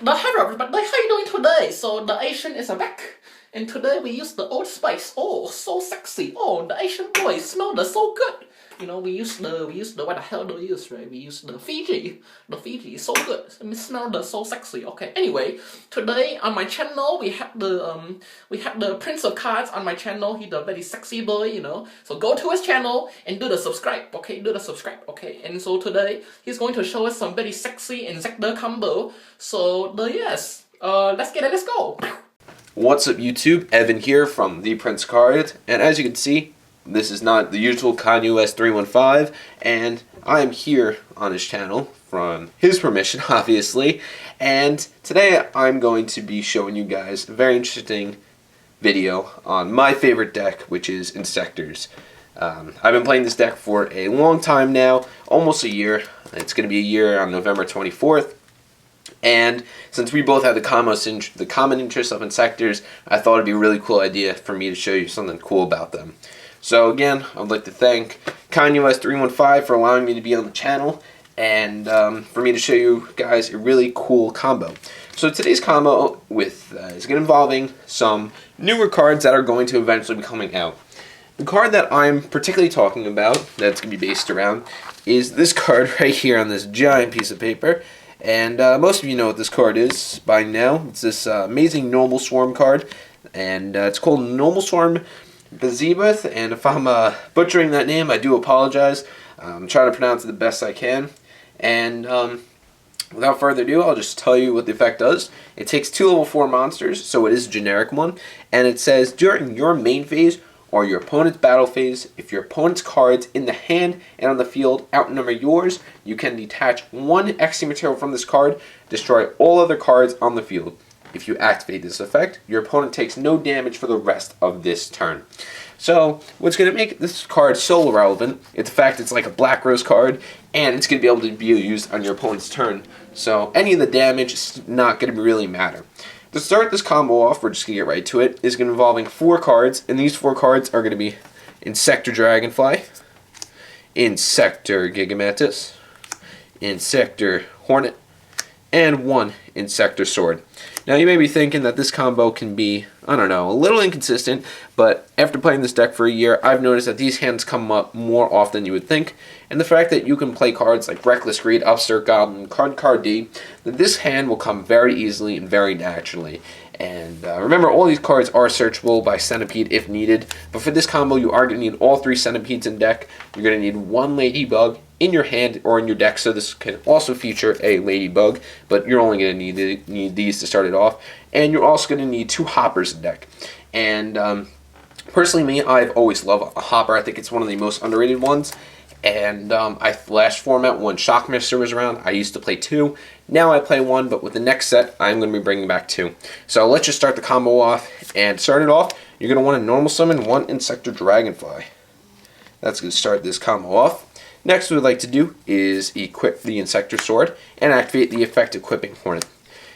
Hello everybody, how you doing today? So the Asian is back, and today we use the Old Spice. Oh, so sexy. Oh, the Asian boy smell so good. You know, we use the what the hell do we use, right? We use the Fiji. The Fiji is so good. It smell so sexy. Okay. Anyway, today on my channel we had the Prince of Cards on my channel. He's a very sexy boy, you know. So go to his channel and do the subscribe. Okay, do the subscribe. Okay. And so today he's going to show us some very sexy Inzektor combo. So yes, let's get it. Let's go. What's up YouTube, Evan here from ThePrinceOfCards, and as you can see, this is not the usual YuGiOh 315, and I am here on his channel from his permission, obviously, and today I'm going to be showing you guys a very interesting video on my favorite deck, which is Inzektors. I've been playing this deck for a long time now, almost a year. It's going to be a year on November 24th. And since we both have the common interest of Inzektors, I thought it'd be a really cool idea for me to show you something cool about them. So again, I'd like to thank YuGiOh 315 for allowing me to be on the channel and for me to show you guys a really cool combo. So today's combo is going to involving some newer cards that are going to eventually be coming out. The card that I'm particularly talking about, that's going to be based around, is this card right here on this giant piece of paper. And most of you know what this card is by now. It's this amazing Noblswarm card, and it's called Noblswarm Belzebuth. And if I'm butchering that name, I do apologize. I'm trying to pronounce it the best I can. And without further ado, I'll just tell you what the effect does. It takes 2 level 4 monsters, so it is a generic one, and it says during your main phase or your opponent's battle phase, if your opponent's cards in the hand and on the field outnumber yours, you can detach 1 XC material from this card, destroy all other cards on the field. If you activate this effect, your opponent takes no damage for the rest of this turn. So, what's going to make this card so relevant is the fact it's like a Black Rose card, and it's going to be able to be used on your opponent's turn. So, any of the damage is not going to really matter. To start this combo off, we're just going to get right to it, is going to involving 4 cards, and these 4 cards are going to be Inzektor Dragonfly, Inzektor Gigamantis, Inzektor Hornet, and 1 Inzektor Sword. Now you may be thinking that this combo can be, I don't know, a little inconsistent, but after playing this deck for a year, I've noticed that these hands come up more often than you would think, and the fact that you can play cards like Reckless Greed, Upstart Goblin, Card D, that this hand will come very easily and very naturally. And remember, all these cards are searchable by Centipede if needed, but for this combo you are going to need all 3 Centipedes in deck. You're going to need 1 Ladybug in your hand or in your deck, so this can also feature a Ladybug, but you're only going to need these to start it off. And you're also going to need 2 Hoppers in deck. And personally, me, I've always loved a Hopper. I think it's one of the most underrated ones. And last format, when Shockmaster was around, I used to play 2. Now I play 1, but with the next set, I'm going to be bringing back 2. So let's just start the combo off. And to start it off, you're going to want to normal summon 1 Inzektor Dragonfly. That's going to start this combo off. Next, what we'd like to do is equip the Inzektor Sword and activate the effect Equipping Hornet.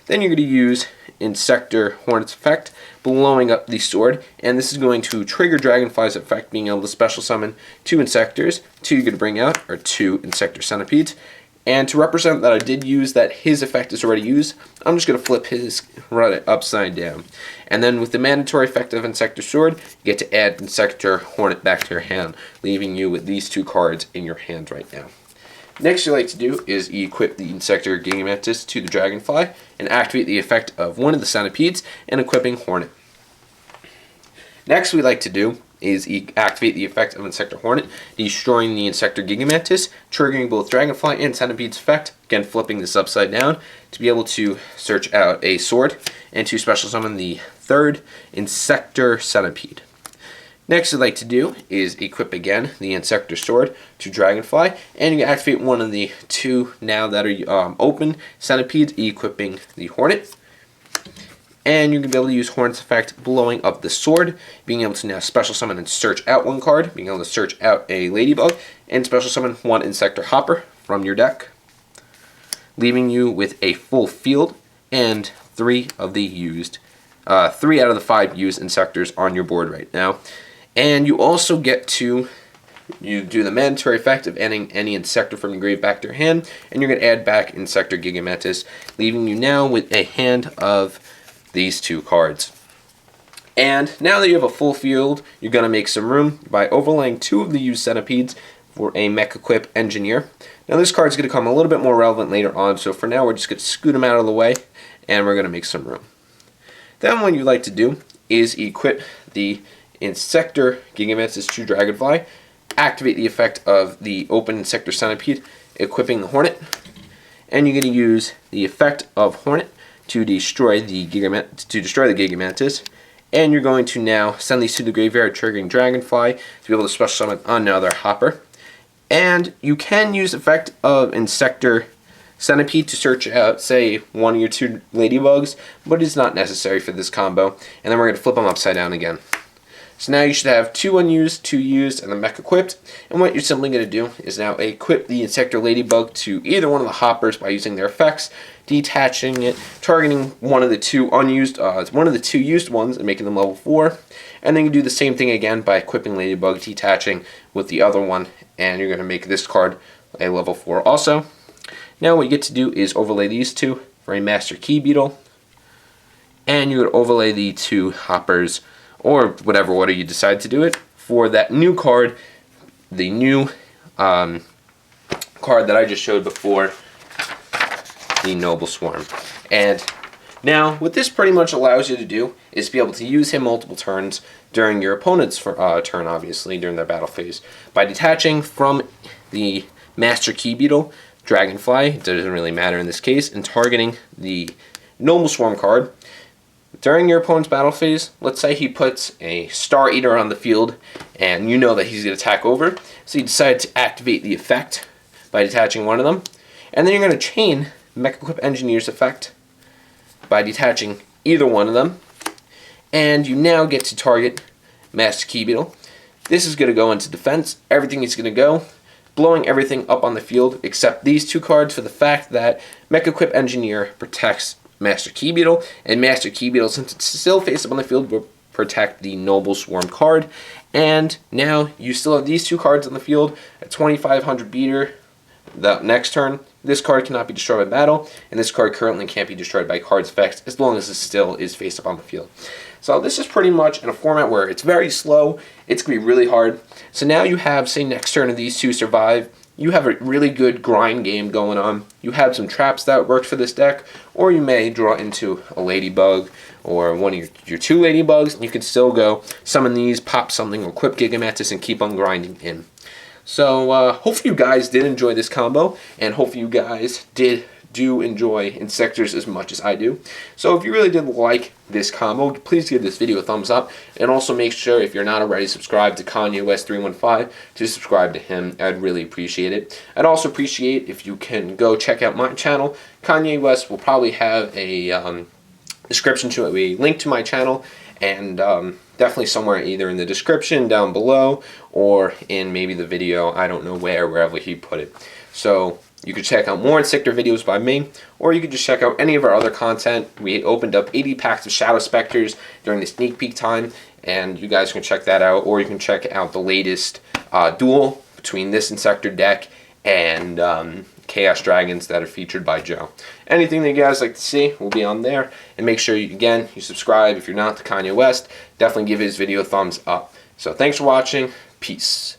Then you're going to use Inzektor Hornet's effect, blowing up the sword, and this is going to trigger Dragonfly's effect, being able to special summon 2 Inzektors. 2 you're going to bring out are 2 Inzektor Centipedes. And to represent that I did use that his effect is already used, I'm just going to flip his right upside down. And then with the mandatory effect of Inzektor Sword, you get to add Inzektor Hornet back to your hand, leaving you with these 2 cards in your hands right now. Next you like to do is equip the Inzektor Gigamantis to the Dragonfly and activate the effect of 1 of the Centipedes and Equipping Hornet. Next we like to do is activate the effect of Inzektor Hornet, destroying the Inzektor Gigamantis, triggering both Dragonfly and Centipede's effect, again flipping this upside down, to be able to search out a sword and to special summon the 3rd Inzektor Centipede. Next we'd like to do is equip again the Inzektor Sword to Dragonfly, and you can activate 1 of the 2 now that are open Centipedes, equipping the Hornet. And you're going to be able to use Hornet's effect, blowing up the sword, being able to now special summon and search out 1 card, being able to search out a Ladybug, and special summon 1 Inzektor Hopper from your deck, leaving you with a full field and 3 out of the 5 used Inzektors on your board right now. And you also get to you do the mandatory effect of adding any Inzektor from your grave back to your hand, and you're going to add back Inzektor Gigamantis, leaving you now with a hand of these 2 cards. And now that you have a full field, you're going to make some room by overlaying 2 of the used centipedes for a Mech Equip Engineer. Now this card's going to come a little bit more relevant later on, so for now we're just going to scoot them out of the way, and we're going to make some room. Then what you'd like to do is equip the Inzektor Gigamantis to Dragonfly, activate the effect of the open Inzektor Centipede, equipping the Hornet, and you're going to use the effect of Hornet to destroy the Gigamantis, and you're going to now send these to the graveyard, triggering Dragonfly to be able to special summon another Hopper. And you can use the effect of Inzektor Centipede to search out, say, 1 of your 2 ladybugs, but it's not necessary for this combo. And then we're going to flip them upside down again. So now you should have 2 unused, 2 used, and the mech equipped. And what you're simply going to do is now equip the Inzektor Ladybug to either one of the hoppers by using their effects, detaching it, targeting one of the 2 used ones and making them level 4. And then you do the same thing again by equipping Ladybug, detaching with the other one, and you're going to make this card a level 4 also. Now what you get to do is overlay these 2 for a Master Key Beetle, and you would overlay the 2 hoppers, or whatever order you decide to do it, for that new card, the new card that I just showed before, the Noblswarm. And now what this pretty much allows you to do is be able to use him multiple turns during your opponent's turn, obviously, during their battle phase, by detaching from the Master Key Beetle, Dragonfly, it doesn't really matter in this case, and targeting the Noblswarm card. During your opponent's battle phase, let's say he puts a Star Eater on the field, and you know that he's going to attack over, so you decide to activate the effect by detaching one of them, and then you're going to chain Mech Equip Engineer's effect by detaching either one of them, and you now get to target Master Key Beetle. This is going to go into defense. Everything is going to go, blowing everything up on the field except these 2 cards, for the fact that Mech Equip Engineer protects Master Key Beetle, and Master Key Beetle, since it's still face up on the field, will protect the Noblswarm card. And now you still have these 2 cards on the field, a 2500 beater. The next turn, this card cannot be destroyed by battle, and this card currently can't be destroyed by card's effects as long as it still is face up on the field. So this is pretty much in a format where it's very slow, it's going to be really hard. So now you have, say, next turn of these 2 survive, you have a really good grind game going on. You have some traps that worked for this deck, or you may draw into a Ladybug or one of your 2 Ladybugs, and you can still go summon these, pop something, or equip Gigamantis, and keep on grinding in. So hopefully you guys did enjoy this combo, and hopefully you guys do enjoy Inzektors as much as I do. So if you really did like this combo, please give this video a thumbs up, and also make sure, if you're not already subscribed to Kanye West 315, to subscribe to him. I'd really appreciate it. I'd also appreciate if you can go check out my channel. Kanye West will probably have a description to it, a link to my channel, and definitely somewhere either in the description down below or in maybe the video, I don't know wherever he put it. So you could check out more Inzektor videos by me, or you could just check out any of our other content. We opened up 80 packs of Shadow Specters during the sneak peek time, and you guys can check that out, or you can check out the latest duel between this Inzektor deck and Chaos Dragons that are featured by Joe. Anything that you guys like to see will be on there, and make sure, you subscribe if you're not to Kanye West. Definitely give his video a thumbs up. So thanks for watching. Peace.